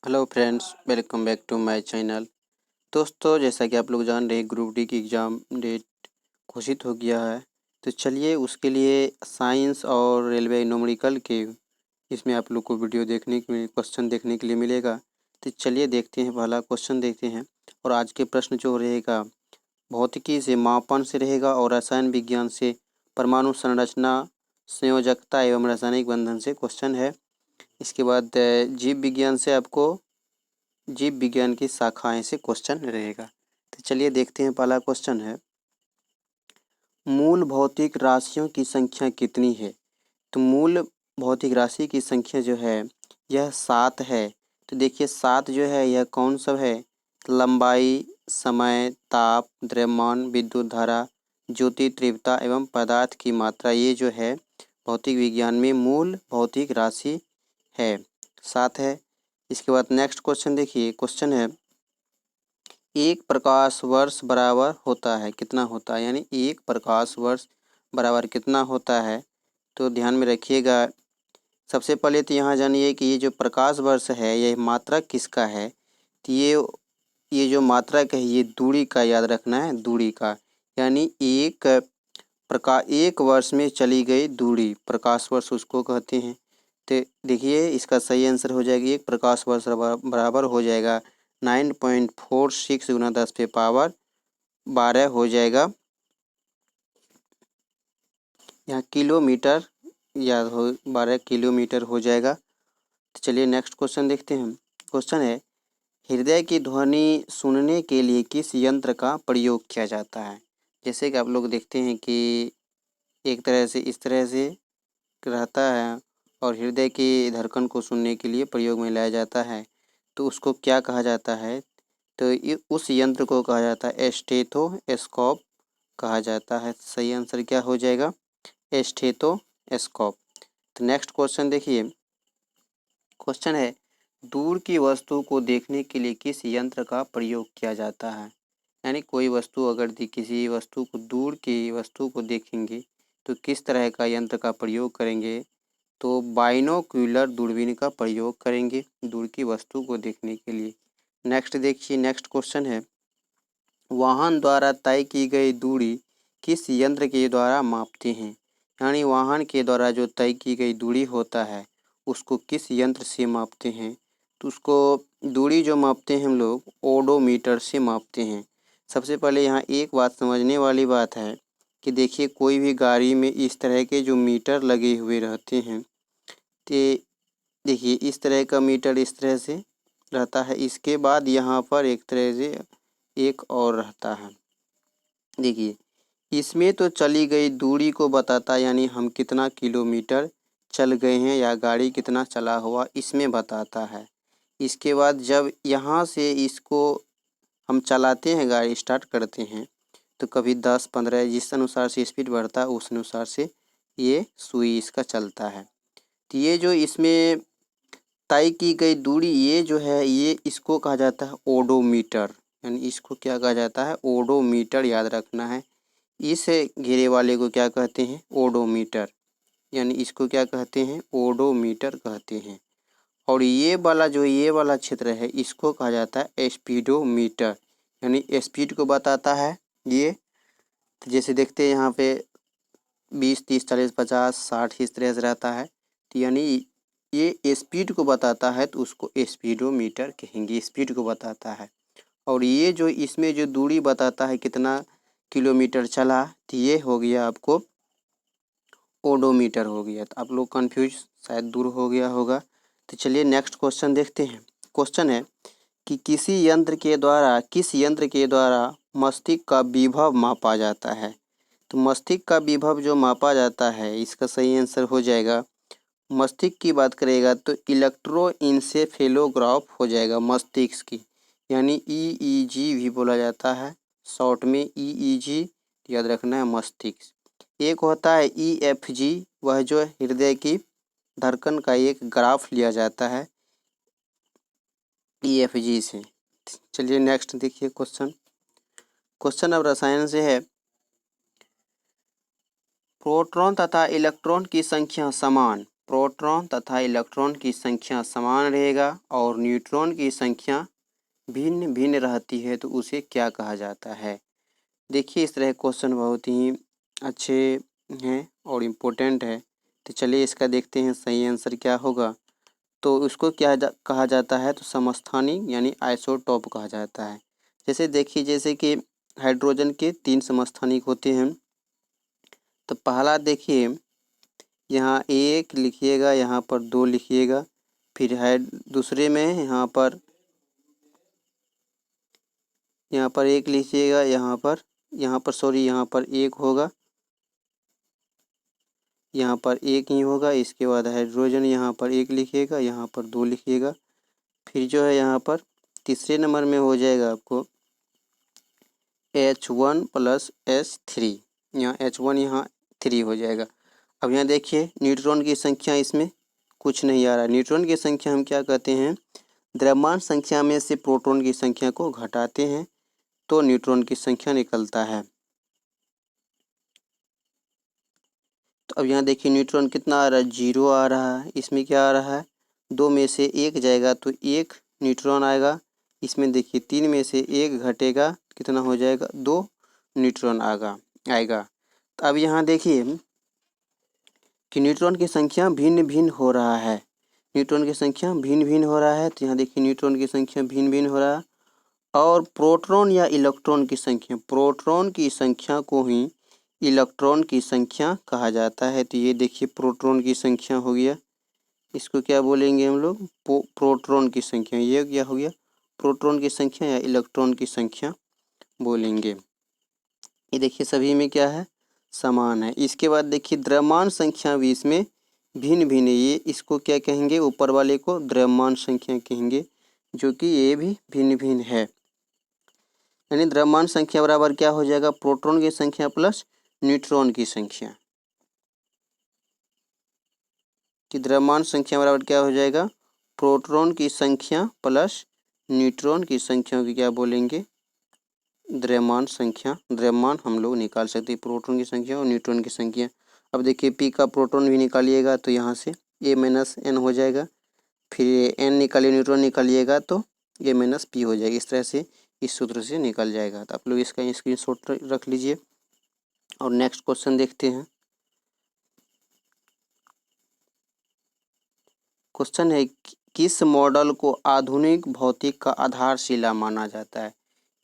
Hello friends, welcome back to my channel. दोस्तों, जैसा कि आप लोग जान रहे हैं, ग्रुप डी की एग्ज़ाम डेट घोषित हो गया है। तो चलिए उसके लिए साइंस और रेलवे न्यूमेरिकल के इसमें आप लोग को वीडियो देखने के क्वेश्चन देखने के लिए मिलेगा। तो चलिए देखते हैं, पहला क्वेश्चन देखते हैं। और आज के प्रश्न जो रहेगा भौतिकी से, मापन से रहेगा और रसायन विज्ञान से, परमाणु संरचना, संयोजकता एवं रासायनिक बंधन से क्वेश्चन है। इसके बाद जीव विज्ञान से आपको जीव विज्ञान की शाखाएं से क्वेश्चन रहेगा। तो चलिए देखते हैं, पहला क्वेश्चन है, मूल भौतिक राशियों की संख्या कितनी है? तो मूल भौतिक राशि की संख्या जो है यह 7 है। तो देखिए 7 जो है यह कौन सा है? लंबाई, समय, ताप, द्रव्यमान, विद्युत धारा, ज्योति तीव्रता एवं पदार्थ की मात्रा, ये जो है भौतिक विज्ञान में मूल भौतिक राशि है, 7 है। इसके बाद नेक्स्ट क्वेश्चन देखिए, क्वेश्चन है, एक प्रकाश वर्ष बराबर होता है, कितना होता है? यानी एक प्रकाश वर्ष बराबर कितना होता है? तो ध्यान में रखिएगा। सबसे पहले तो यहाँ जानिए कि ये जो प्रकाश वर्ष है यह मात्रक किसका है? तो ये जो मात्रक है ये दूरी का याद रखना है, दूरी का। यानी एक वर्ष में चली गई दूरी प्रकाश वर्ष उसको कहते हैं। तो देखिए इसका सही आंसर हो जाएगा, एक प्रकाश वर्ष बराबर हो जाएगा 9.46 गुना 10⁻12 हो जाएगा। यहाँ किलोमीटर याद हो, 12 किलोमीटर हो जाएगा। तो चलिए नेक्स्ट क्वेश्चन देखते हैं। क्वेश्चन है, हृदय की ध्वनि सुनने के लिए किस यंत्र का प्रयोग किया जाता है? जैसे कि आप लोग देखते हैं कि एक तरह से इस तरह से रहता है और हृदय की धड़कन को सुनने के लिए प्रयोग में लाया जाता है, तो उसको क्या कहा जाता है? तो ये उस यंत्र को कहा जाता है स्टेथोस्कोप कहा जाता है। सही आंसर क्या हो जाएगा? स्टेथोस्कोप। तो नेक्स्ट क्वेश्चन देखिए, क्वेश्चन है, दूर की वस्तु को देखने के लिए किस यंत्र का प्रयोग किया जाता है? यानी कोई वस्तु अगर किसी वस्तु को, दूर की वस्तु को देखेंगे तो किस तरह का यंत्र का प्रयोग करेंगे? तो बाइनोक्यूलर दूरबीन का प्रयोग करेंगे दूर की वस्तु को देखने के लिए। नेक्स्ट देखिए, नेक्स्ट क्वेश्चन है, वाहन द्वारा तय की गई दूरी किस यंत्र के द्वारा मापते हैं? यानी वाहन के द्वारा जो तय की गई दूरी होता है उसको किस यंत्र से मापते हैं? तो उसको दूरी जो मापते हैं हम लोग ओडोमीटर से मापते हैं। सबसे पहले यहाँ एक बात समझने वाली बात है कि देखिए कोई भी गाड़ी में इस तरह के जो मीटर लगे हुए रहते हैं, तो देखिए इस तरह का मीटर इस तरह से रहता है। इसके बाद यहाँ पर एक तरह से एक और रहता है। देखिए इसमें तो चली गई दूरी को बताता है, यानी हम कितना किलोमीटर चल गए हैं या गाड़ी कितना चला हुआ इसमें बताता है। इसके बाद जब यहाँ से इसको हम चलाते हैं, गाड़ी स्टार्ट करते हैं, तो कभी 10-15 जिस अनुसार से स्पीड बढ़ता है उस अनुसार से ये सुई इसका चलता है। तो ये जो इसमें तय की गई दूरी ये जो है ये इसको कहा जाता है ओडोमीटर। यानी इसको क्या कहा जाता है? ओडोमीटर, याद रखना है। इस घेरे वाले को क्या कहते हैं? ओडोमीटर। यानी इसको क्या कहते हैं? ओडोमीटर कहते हैं। और ये वाला जो ये वाला क्षेत्र है इसको कहा जाता है स्पीडोमीटर, यानी स्पीड को बताता है ये। तो जैसे देखते हैं यहाँ पे 20, 30, 40, 50, 60 इस तरह से रहता है। तो यानी ये स्पीड को बताता है तो उसको स्पीडोमीटर कहेंगे, स्पीड को बताता है। और ये जो इसमें जो दूरी बताता है कितना किलोमीटर चला, तो ये हो गया आपको ओडोमीटर हो गया। तो आप लोग कंफ्यूज शायद दूर हो गया होगा। तो चलिए नेक्स्ट क्वेश्चन देखते हैं। क्वेश्चन है कि किस यंत्र के द्वारा मस्तिष्क का विभव मापा जाता है? तो मस्तिष्क का विभव जो मापा जाता है इसका सही आंसर हो जाएगा, मस्तिष्क की बात करेगा तो इलेक्ट्रोइंसेफेलोग्राफ हो जाएगा मस्तिष्क की। यानी EEG भी बोला जाता है, शॉर्ट में EEG याद रखना है, मस्तिष्क। एक होता है EFG, वह जो हृदय की धड़कन का एक ग्राफ लिया जाता है EFG से। चलिए नेक्स्ट देखिए क्वेश्चन। क्वेश्चन अब रसायन से है, प्रोटॉन तथा इलेक्ट्रॉन की संख्या समान प्रोटॉन तथा इलेक्ट्रॉन की संख्या समान रहेगा और न्यूट्रॉन की संख्या भिन्न भिन्न रहती है तो उसे क्या कहा जाता है। देखिए इस तरह क्वेश्चन बहुत ही अच्छे हैं और इम्पोर्टेंट है। तो चलिए इसका देखते हैं सही आंसर क्या होगा। तो उसको कहा जाता है, तो समस्थानिक यानी आइसोटोप कहा जाता है। जैसे देखिए, जैसे कि हाइड्रोजन के 3 समस्थानिक होते हैं। तो पहला देखिए, यहाँ 1 लिखिएगा, यहाँ पर 2 लिखिएगा, फिर है दूसरे में यहाँ पर 1 लिखिएगा, यहाँ पर 1 होगा, यहाँ पर 1 ही होगा। इसके बाद हाइड्रोजन यहाँ पर 1 लिखिएगा, यहाँ पर 2 लिखिएगा। फिर जो है यहाँ पर तीसरे नंबर में हो जाएगा आपको H1 + H3, यहाँ H1 यहाँ 3 हो जाएगा। अब यहाँ देखिए न्यूट्रॉन की संख्या इसमें कुछ नहीं आ रहा है। न्यूट्रॉन की संख्या हम क्या कहते हैं, द्रव्यमान संख्या में से प्रोटॉन की संख्या को घटाते हैं तो न्यूट्रॉन की संख्या निकलता है। तो अब यहाँ देखिए न्यूट्रॉन कितना आ रहा है, 0 आ रहा है। इसमें क्या आ रहा है, 2 में से 1 जाएगा तो 1 न्यूट्रॉन आएगा। इसमें देखिए 3 में से 1 घटेगा, कितना हो जाएगा, 2 न्यूट्रॉन आएगा। तो अब यहाँ देखिए कि न्यूट्रॉन की संख्या भिन्न भिन्न हो रहा है। न्यूट्रॉन की संख्या भिन्न भिन्न हो रहा है। तो यहाँ देखिए न्यूट्रॉन की संख्या भिन्न भिन्न हो रहा है। और प्रोटॉन या इलेक्ट्रॉन की संख्या, प्रोटॉन की संख्या को ही इलेक्ट्रॉन की संख्या कहा जाता है। तो ये देखिए प्रोटॉन की संख्या हो गया, इसको क्या बोलेंगे हम लोग, प्रोटॉन की संख्या। ये क्या हो गया, प्रोटॉन की संख्या या इलेक्ट्रॉन की संख्या बोलेंगे। ये देखिए सभी में क्या है, समान है। इसके बाद देखिए द्रव्यमान संख्या भी इसमें भिन्न भिन्न है। ये इसको क्या कहेंगे, ऊपर वाले को द्रव्यमान संख्या कहेंगे, जो कि ये भी भिन्न भिन्न है। यानी द्रव्यमान संख्या बराबर क्या हो जाएगा, प्रोटॉन की संख्या प्लस न्यूट्रॉन की संख्या। कि द्रव्यमान संख्या बराबर क्या हो जाएगा, प्रोटॉन की संख्या प्लस न्यूट्रॉन की संख्या की क्या बोलेंगे, द्रव्यमान संख्या। द्रव्यमान हम लोग निकाल सकते हैं प्रोटॉन की संख्या और न्यूट्रॉन की संख्या। अब देखिए पी का प्रोटॉन भी निकालिएगा तो यहाँ से A-N हो जाएगा। फिर N निकालिए, न्यूट्रॉन निकालिएगा तो A-P हो जाएगा। इस तरह से इस सूत्र से निकल जाएगा। तो आप लोग इसका स्क्रीनशॉट रख लीजिए और नेक्स्ट क्वेश्चन देखते हैं। क्वेश्चन है, किस मॉडल को आधुनिक भौतिक का आधारशिला माना जाता है।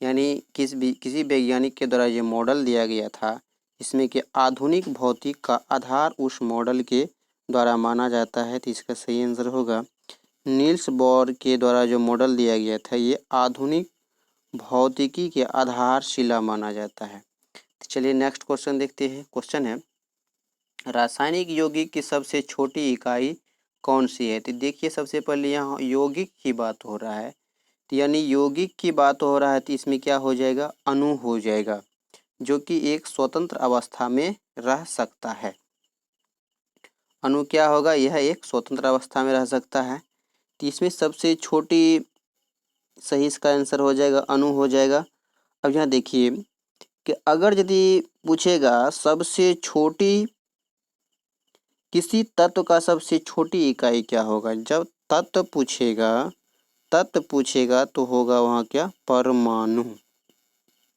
यानी किसी वैज्ञानिक के द्वारा ये मॉडल दिया गया था, इसमें कि आधुनिक भौतिक का आधार उस मॉडल के द्वारा माना जाता है। तो इसका सही आंसर होगा नील्स बोर के द्वारा जो मॉडल दिया गया था, ये आधुनिक भौतिकी के आधारशिला माना जाता है। तो चलिए नेक्स्ट क्वेश्चन देखते हैं। क्वेश्चन है, रासायनिक यौगिक की सबसे छोटी इकाई कौन सी है। तो देखिए सबसे पहले यहाँ यौगिक की बात हो रहा है, तो यानी यौगिक की बात हो रहा है तो इसमें क्या हो जाएगा, अणु हो जाएगा, जो कि एक स्वतंत्र अवस्था में रह सकता है। अणु क्या होगा, यह एक स्वतंत्र अवस्था में रह सकता है। तो इसमें सबसे छोटी, सही इसका आंसर हो जाएगा अणु हो जाएगा। अब यहाँ देखिए कि अगर यदि पूछेगा सबसे छोटी, किसी तत्व का सबसे छोटी इकाई क्या होगा, जब तत्व पूछेगा तो होगा वहाँ क्या, परमाणु।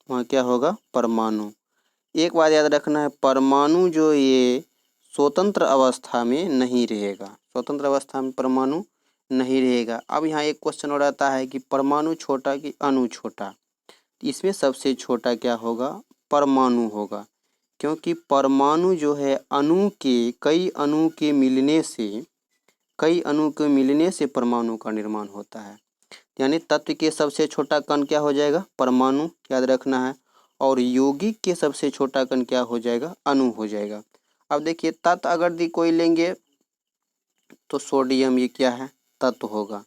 वहाँ क्या होगा, परमाणु। एक बात याद रखना है, परमाणु जो ये स्वतंत्र अवस्था में नहीं रहेगा, स्वतंत्र अवस्था में परमाणु नहीं रहेगा। अब यहाँ एक क्वेश्चन और आता है कि परमाणु छोटा कि अणु छोटा। इसमें सबसे छोटा क्या होगा, परमाणु होगा, क्योंकि परमाणु जो है अणु के कई अणु के मिलने से परमाणु का निर्माण होता है। यानी तत्व के सबसे छोटा कण क्या हो जाएगा, परमाणु, याद रखना है। और यौगिक के सबसे छोटा कण क्या हो जाएगा, अणु हो जाएगा। अब देखिए तत्व अगर कोई लेंगे तो सोडियम, ये क्या है, तत्व होगा।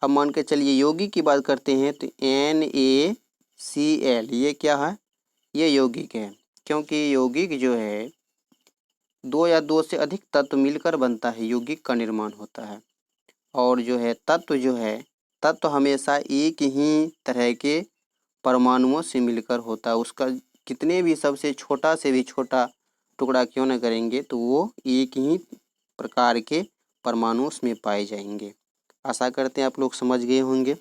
अब मान के चलिए यौगिक की बात करते हैं तो NaCl, ये क्या है, ये यौगिक है। क्योंकि यौगिक जो है 2 या 2 से अधिक तत्व मिलकर बनता है, यौगिक का निर्माण होता है। और जो है तत्व हमेशा एक ही तरह के परमाणुओं से मिलकर होता है। उसका कितने भी सबसे छोटा से भी छोटा टुकड़ा क्यों न करेंगे तो वो एक ही प्रकार के परमाणु उसमें पाए जाएंगे। आशा करते हैं आप लोग समझ गए होंगे।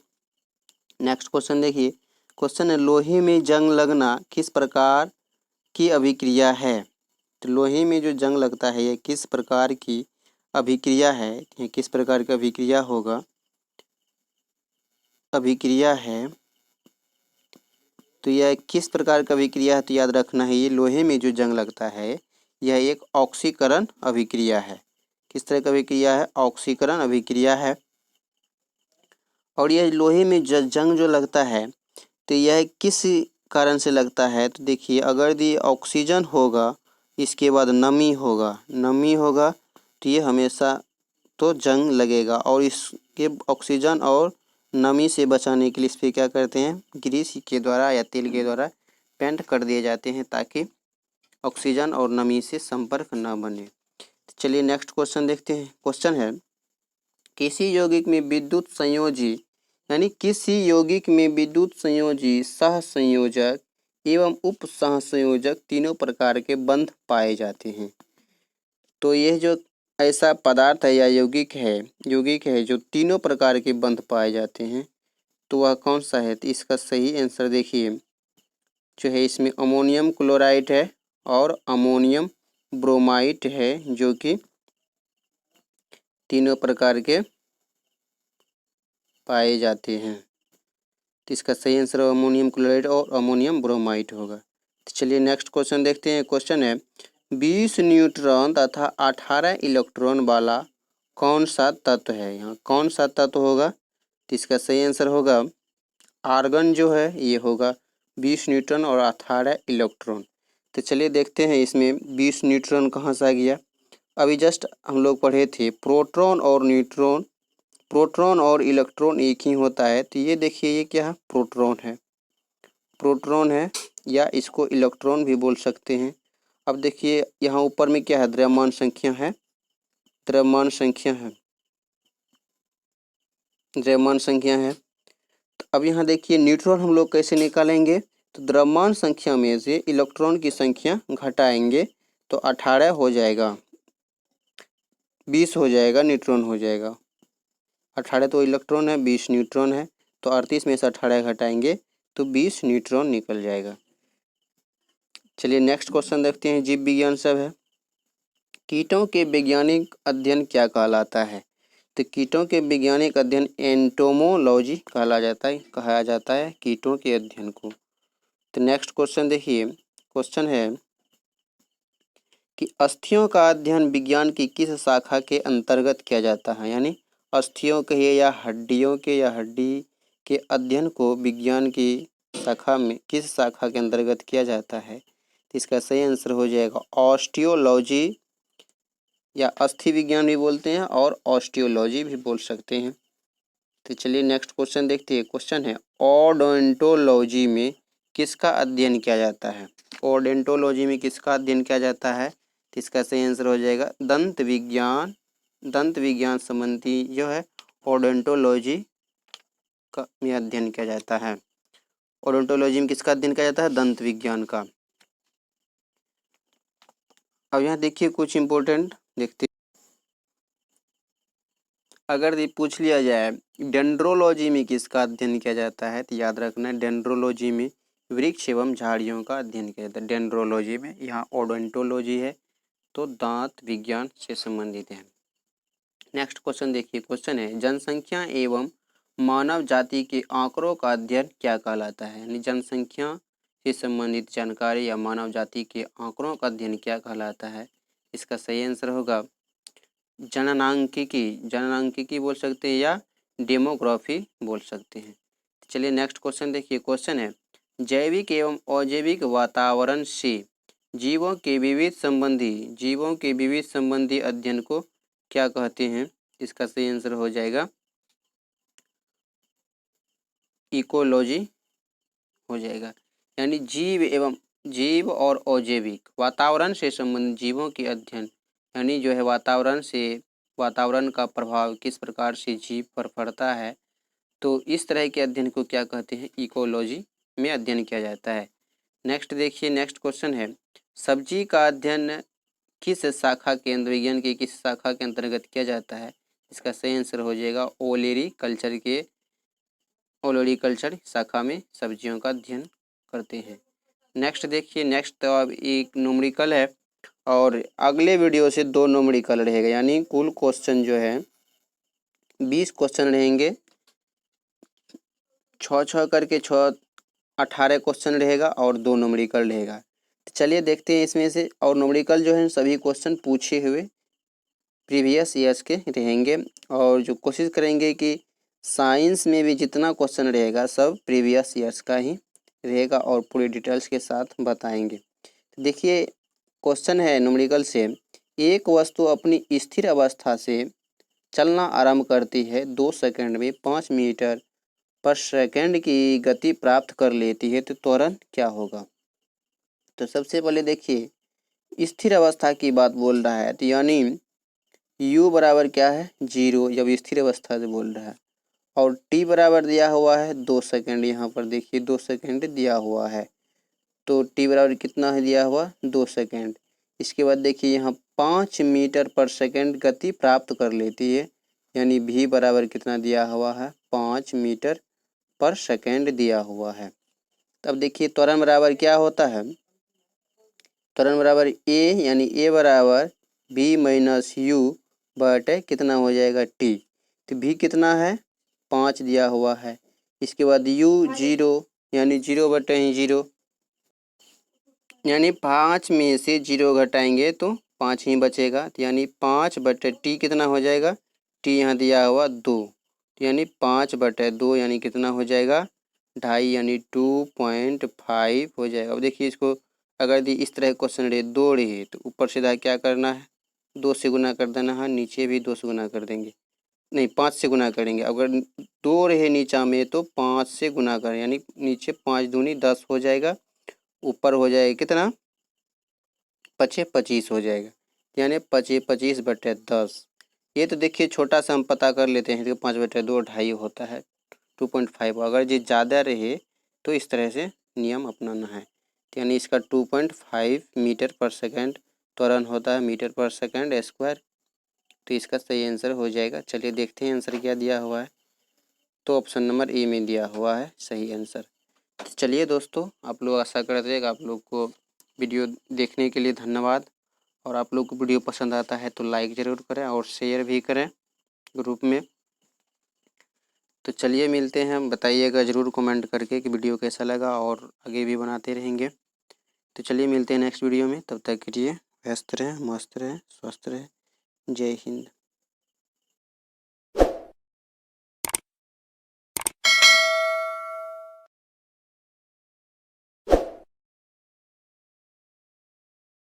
नेक्स्ट क्वेश्चन देखिए, क्वेश्चन है लोहे में जंग लगना किस प्रकार की अभिक्रिया है। तो लोहे में जो जंग लगता है यह किस प्रकार की अभिक्रिया है, ये किस प्रकार की अभिक्रिया होगा, अभिक्रिया है। तो यह किस प्रकार का अभिक्रिया है, तो याद रखना है ये लोहे में जो जंग लगता है यह एक ऑक्सीकरण अभिक्रिया है। किस तरह का अभिक्रिया है, ऑक्सीकरण अभिक्रिया है। और यह लोहे में जंग जो लगता है तो यह किस कारण से लगता है, तो देखिए अगर ये ऑक्सीजन होगा इसके बाद नमी होगा तो ये हमेशा तो जंग लगेगा। और इसके ऑक्सीजन और नमी से बचाने के लिए इस पर क्या करते हैं, ग्रीस के द्वारा या तेल के द्वारा पेंट कर दिए जाते हैं ताकि ऑक्सीजन और नमी से संपर्क न बने। चलिए नेक्स्ट क्वेश्चन देखते हैं। क्वेश्चन है किसी यौगिक में विद्युत संयोजी यानी किसी यौगिक में विद्युत संयोजी, सहसंयोजक एवं उप सहसंयोजक तीनों प्रकार के बंध पाए जाते हैं। तो यह जो ऐसा पदार्थ है या यौगिक है जो तीनों प्रकार के बंध पाए जाते हैं तो वह कौन सा है, तो इसका सही आंसर देखिए जो है इसमें अमोनियम क्लोराइड है और अमोनियम ब्रोमाइड है जो कि तीनों प्रकार के पाए जाते हैं। तो इसका सही आंसर अमोनियम क्लोराइड और अमोनियम ब्रोमाइड होगा। तो चलिए नेक्स्ट क्वेश्चन देखते हैं। क्वेश्चन है 20 न्यूट्रॉन तथा 18 इलेक्ट्रॉन वाला कौन सा तत्व है। यहाँ कौन सा तत्व होगा, तो इसका सही आंसर होगा आर्गन जो है ये होगा 20 न्यूट्रॉन और 18 इलेक्ट्रॉन। तो चलिए देखते हैं इसमें 20 न्यूट्रॉन कहाँ से आ गया। अभी जस्ट हम लोग पढ़े थे प्रोटॉन और न्यूट्रॉन, प्रोटॉन और इलेक्ट्रॉन एक ही होता है। तो ये देखिए ये क्या है, प्रोटॉन है या इसको इलेक्ट्रॉन भी बोल सकते हैं। अब देखिए यहाँ ऊपर में क्या है, द्रव्यमान संख्या है, द्रव्यमान संख्या है। तो अब यहाँ देखिए न्यूट्रॉन हम लोग कैसे निकालेंगे, तो द्रव्यमान संख्या में से इलेक्ट्रॉन की संख्या घटाएंगे तो 18 हो जाएगा, 20 हो जाएगा, न्यूट्रॉन हो जाएगा। 18 तो इलेक्ट्रॉन है, 20 न्यूट्रॉन है, तो 38 में से 18 घटाएंगे तो 20 न्यूट्रॉन निकल जाएगा। चलिए नेक्स्ट क्वेश्चन देखते हैं। जीव विज्ञान सब है, कीटों के वैज्ञानिक अध्ययन क्या कहलाता है। तो कीटों के वैज्ञानिक अध्ययन एंटोमोलॉजी कहा जाता है कीटों के अध्ययन को। तो नेक्स्ट क्वेश्चन देखिए, क्वेश्चन है कि अस्थियों का अध्ययन विज्ञान की किस शाखा के अंतर्गत किया जाता है। यानी अस्थियों के या हड्डियों के या हड्डी के अध्ययन को विज्ञान की शाखा में किस शाखा के अंतर्गत किया जाता है, तो इसका सही आंसर हो जाएगा ऑस्टियोलॉजी या अस्थि विज्ञान भी बोलते हैं और ऑस्टियोलॉजी भी बोल सकते हैं। तो चलिए नेक्स्ट क्वेश्चन देखते हैं। क्वेश्चन है ओडोंटोलॉजी में किसका अध्ययन किया जाता है। ओडोंटोलॉजी में किसका अध्ययन किया जाता है, तो इसका सही आंसर हो जाएगा दंत विज्ञान संबंधी जो है ओडोंटोलॉजी का में अध्ययन किया जाता है। ओडोंटोलॉजी में किसका अध्ययन किया जाता है, दंत विज्ञान का। अब यहाँ देखिए कुछ इम्पोर्टेंट देखते, अगर ये पूछ लिया जाए डेंड्रोलॉजी में किसका अध्ययन किया जाता है, तो याद रखना है डेंड्रोलॉजी में वृक्ष एवं झाड़ियों का अध्ययन किया जाता है। डेंड्रोलॉजी में यहाँ ओडोंटोलॉजी है तो दांत विज्ञान से संबंधित है। नेक्स्ट क्वेश्चन देखिए, क्वेश्चन है जनसंख्या एवं मानव जाति के आंकड़ों का अध्ययन क्या कहलाता है। यानी जनसंख्या से संबंधित जानकारी या मानव जाति के आंकड़ों का अध्ययन क्या कहलाता है, इसका सही आंसर होगा जननांकिकी बोल सकते हैं या डेमोग्राफी बोल सकते हैं। चलिए नेक्स्ट क्वेश्चन देखिए, क्वेश्चन है जैविक एवं अजैविक वातावरण से जीवों के विविध संबंधी अध्ययन को क्या कहते हैं, इसका सही आंसर हो जाएगा इकोलॉजी हो जाएगा। यानी जीव और अजैविक वातावरण से संबंधित जीवों के अध्ययन, यानी जो है वातावरण का प्रभाव किस प्रकार से जीव पर पड़ता है, तो इस तरह के अध्ययन को क्या कहते हैं, इकोलॉजी में अध्ययन किया जाता है। नेक्स्ट देखिए, नेक्स्ट क्वेश्चन है सब्जी का अध्ययन किस शाखा के अंदर, विज्ञान की किस शाखा के अंतर्गत किया जाता है? इसका सही आंसर हो जाएगा ओलेरीकल्चर शाखा में सब्जियों का अध्ययन करते हैं। नेक्स्ट देखिए, नेक्स्ट तो अब एक न्यूमेरिकल है और अगले वीडियो से 2 न्यूमेरिकल रहेगा, यानी कुल क्वेश्चन जो है 20 क्वेश्चन रहेंगे, 6 करके 6 18 क्वेश्चन रहेगा और 2 न्यूमेरिकल रहेगा। तो चलिए देखते हैं इसमें से। और न्यूमेरिकल जो है सभी क्वेश्चन पूछे हुए प्रीवियस ईयर्स के रहेंगे और जो कोशिश करेंगे कि साइंस में भी जितना क्वेश्चन रहेगा सब प्रीवियस ईयर्स का ही रहेगा और पूरी डिटेल्स के साथ बताएंगे। देखिए क्वेश्चन है न्यूमेरिकल से, एक वस्तु अपनी स्थिर अवस्था से चलना आरंभ करती है 2 सेकंड में 5 मीटर पर सेकंड की गति प्राप्त कर लेती है, तो त्वरण क्या होगा? तो सबसे पहले देखिए स्थिर अवस्था की बात बोल रहा है, तो यानी u बराबर क्या है 0, जब स्थिर अवस्था से बोल रहा है, और t बराबर दिया हुआ है 2 सेकंड, यहाँ पर देखिए 2 सेकंड दिया हुआ है, तो t बराबर कितना है दिया हुआ 2 सेकंड। इसके बाद देखिए यहाँ 5 मीटर पर सेकंड गति प्राप्त कर लेती है, यानी v बराबर कितना दिया हुआ है 5 मीटर पर सेकंड दिया हुआ है। तब देखिए त्वरण बराबर क्या होता है, त्वरण बराबर a, यानी a बराबर v माइनस यू बटे कितना हो जाएगा t, तो v कितना है 5 दिया हुआ है। इसके बाद u 0, यानी 0 बटे 0, यानी 5 में से 0 घटाएंगे तो 5 ही बचेगा, तो यानी 5 बटे t कितना हो जाएगा, t यहाँ दिया हुआ 2, यानी 5 बटे 2 यानी कितना हो जाएगा 2.5, यानी 2.5 हो जाएगा। अब देखिए इसको अगर इस तरह क्वेश्चन रहे 2 रहे तो ऊपर सीधा क्या करना है 2 से गुना कर देना है, नीचे भी 2 से गुना कर देंगे, नहीं 5 से गुना करेंगे। अगर 2 रहे नीचा में तो 5 से गुना करें, यानी नीचे 5 दूनी 10 हो जाएगा, ऊपर हो जाएगा कितना 25 हो जाएगा, यानी 25 बटे 10। ये तो देखिए छोटा सा हम पता कर लेते हैं, तो 5 बटे 2 2.5 होता है 2.5। अगर ये ज़्यादा रहे तो इस तरह से नियम अपनाना है, यानी इसका 2.5 मीटर पर सेकंड त्वरण होता है मीटर पर सेकंड स्क्वायर, तो इसका सही आंसर हो जाएगा। चलिए देखते हैं आंसर क्या दिया हुआ है, तो ऑप्शन नंबर ए में दिया हुआ है सही आंसर। तो चलिए दोस्तों, आप लोग आशा करते हैं आप लोग को वीडियो देखने के लिए धन्यवाद, और आप लोग को वीडियो पसंद आता है तो लाइक ज़रूर करें और शेयर भी करें ग्रुप में। तो चलिए मिलते हैं, बताइएगा ज़रूर कमेंट करके कि वीडियो कैसा लगा, और आगे भी बनाते रहेंगे। तो चलिए मिलते हैं नेक्स्ट वीडियो में, तब तक के लिए व्यस्त रहें, मस्त रहें, स्वस्थ रहें। जय हिंद।